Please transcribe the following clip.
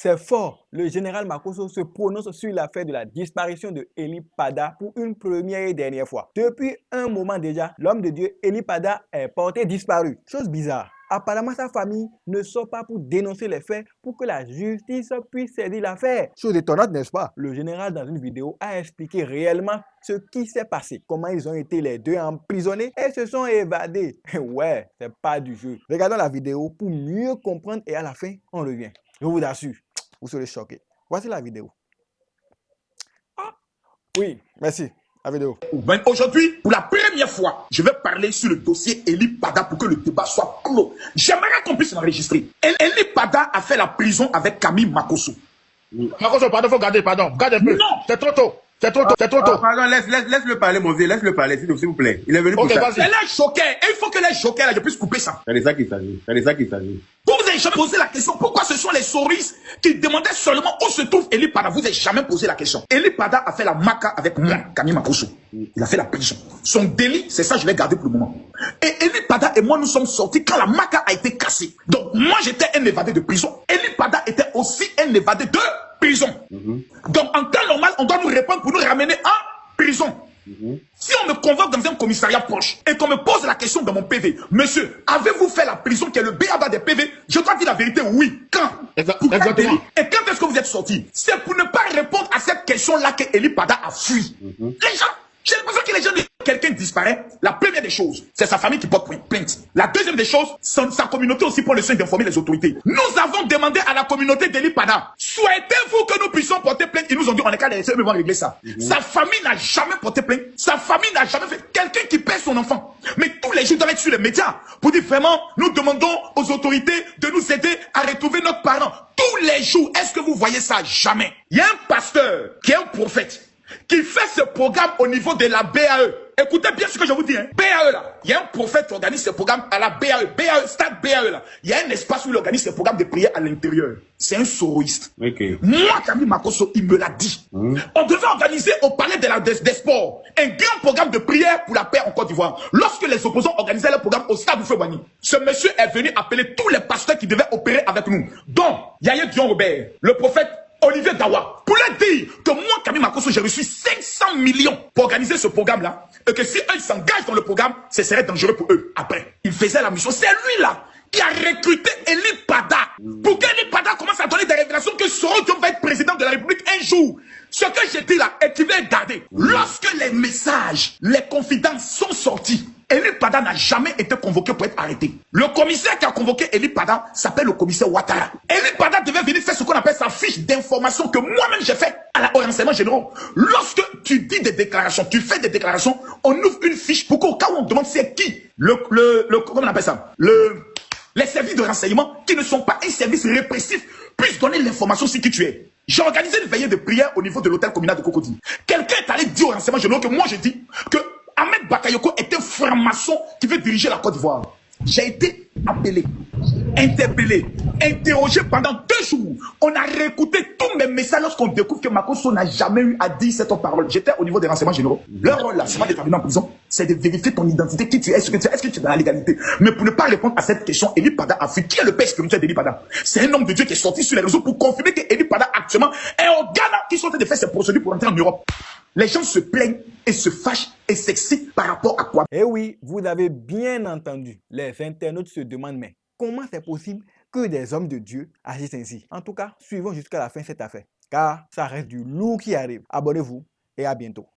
C'est fort. Le général Makosso se prononce sur l'affaire de la disparition de Eli Pada pour une première et dernière fois. Depuis un moment déjà, l'homme de Dieu Eli Pada est porté disparu. Chose bizarre. Apparemment, sa famille ne sort pas pour dénoncer les faits pour que la justice puisse saisir l'affaire. Chose étonnante, n'est-ce pas? Le général, dans une vidéo, a expliqué réellement ce qui s'est passé, comment ils ont été les deux emprisonnés et se sont évadés. Ouais, c'est pas du jeu. Regardons la vidéo pour mieux comprendre et à la fin, on revient. Je vous assure, vous serez choqués. Voici la vidéo. Ah, oui, merci. La vidéo. Aujourd'hui, pour la première fois, je vais parler sur le dossier Eli Pada pour que le débat soit clos. J'aimerais qu'on puisse l'enregistrer. Eli Pada a fait la prison avec Camille Makosso. Makosso, pardon, faut garder, pardon. Garde un peu. Non. C'est trop tôt. C'est trop tôt. C'est trop tôt. Pardon, laisse-le parler, mon vieux. Laisse-le parler, s'il vous plaît. Il est venu pour ça. vas-y. Elle est choquée. Et il faut que les choqués, là, je puisse couper ça. C'est de ça qu'il s'agit. Vous vous avez jamais posé la question pourquoi ce sont les souris qui demandaient seulement où se trouve Eli Pada. Vous n'avez jamais posé la question. Eli Pada a fait la maca avec moi, Camille Makosso. Il a fait la prison. Son délit, c'est ça, je vais garder pour le moment. Et Eli Pada et moi, nous sommes sortis quand la maca a été cassée. Donc, moi, j'étais un évadé de prison. Eli Pada était aussi un évadé de prison. Donc, en temps normal, on doit nous répondre pour nous ramener en prison. Si on me convoque dans un commissariat proche et qu'on me pose la question dans mon PV, monsieur, avez-vous fait la prison qui est le BABA des PV? Je dois dire la vérité, oui. Quand? Exactement. Et quand est-ce que vous êtes sorti? C'est pour ne pas répondre à cette question-là que Eli Pada a fui. Les gens, j'ai l'impression que les gens, quelqu'un disparaît, la première des choses, c'est sa famille qui porte plainte. La deuxième des choses, sa communauté aussi prend le soin d'informer les autorités. Nous avons demandé à la communauté d'Eli Pada, souhaitez-vous que nous puissions porter plainte? Ils nous ont dit, on est qu'à laisser, eux vont régler ça. Sa famille n'a jamais porté plainte. Sa famille n'a jamais fait quelqu'un qui perd son enfant. Mais tous les jours, doivent être sur les médias pour dire vraiment, nous demandons aux autorités de nous aider à retrouver notre parent. Tous les jours, est-ce que vous voyez ça? Jamais. Il y a un pasteur qui est un prophète qui fait ce programme au niveau de la BAE. Écoutez bien ce que je vous dis. BAE là, il y a un prophète qui organise ce programme à la BAE. BAE, stade BAE là. Il y a un espace où il organise ce programme de prière à l'intérieur. C'est un soroïste. Moi, Camille Makosso, il me l'a dit. On devait organiser au palais des sports un grand programme de prière pour la paix en Côte d'Ivoire. Lorsque les opposants organisaient le programme au stade Oufoué-Boigny, ce monsieur est venu appeler tous les pasteurs qui devaient opérer avec nous. Donc, Yaya Dion Robert, le prophète Olivier Dawa, pour leur dire que moi, Camille Makosso, j'ai reçu 500 millions pour organiser ce programme-là, et que si eux s'engagent dans le programme, ce serait dangereux pour eux. Après, il faisait la mission. C'est lui-là qui a recruté Eli Pada pour qu'Eli Pada commence à donner des révélations que Soro Diop va être président de la République un jour. Ce que j'ai dit là, et qui va être gardé. Lorsque les messages, les confidences sont sortis, Eli Pada n'a jamais été convoqué pour être arrêté. Le commissaire qui a convoqué Eli Pada s'appelle le commissaire Ouattara. Eli Pada devait venir faire ce qu'on appelle sa fiche d'information que moi-même j'ai fait au renseignement généraux. Lorsque tu dis des déclarations, tu fais des déclarations, on ouvre une fiche pour qu'au cas où on demande c'est qui, comment on appelle ça, les services de renseignement qui ne sont pas un service répressif puissent donner l'information sur qui tu es. J'ai organisé une veillée de prière au niveau de l'hôtel communal de Cocody. Quelqu'un est allé dire au renseignement généraux que moi je dis que Ahmed Bakayoko est un franc-maçon qui veut diriger la Côte d'Ivoire. J'ai été appelé, interpellé, interrogé pendant 2 jours. On a réécouté tous mes messages lorsqu'on découvre que Makosso n'a jamais eu à dire cette parole. J'étais au niveau des renseignements généraux. Leur rôle là, c'est pas de terminer en prison, c'est de vérifier ton identité, qui tu es, est-ce que tu es dans la légalité. Mais pour ne pas répondre à cette question, Eli Pada a fui. Qui est le père spirituel d'Eli Pada? C'est un homme de Dieu qui est sorti sur les réseaux pour confirmer que Eli Pada actuellement est au Ghana qui sont en train de faire ces procédures pour entrer en Europe. Les gens se plaignent et se fâchent et s'excitent par rapport à quoi? Eh oui, vous avez bien entendu. Les internautes se demandent, mais comment c'est possible que des hommes de Dieu agissent ainsi? En tout cas, suivons jusqu'à la fin cette affaire, car ça reste du lourd qui arrive. Abonnez-vous et à bientôt.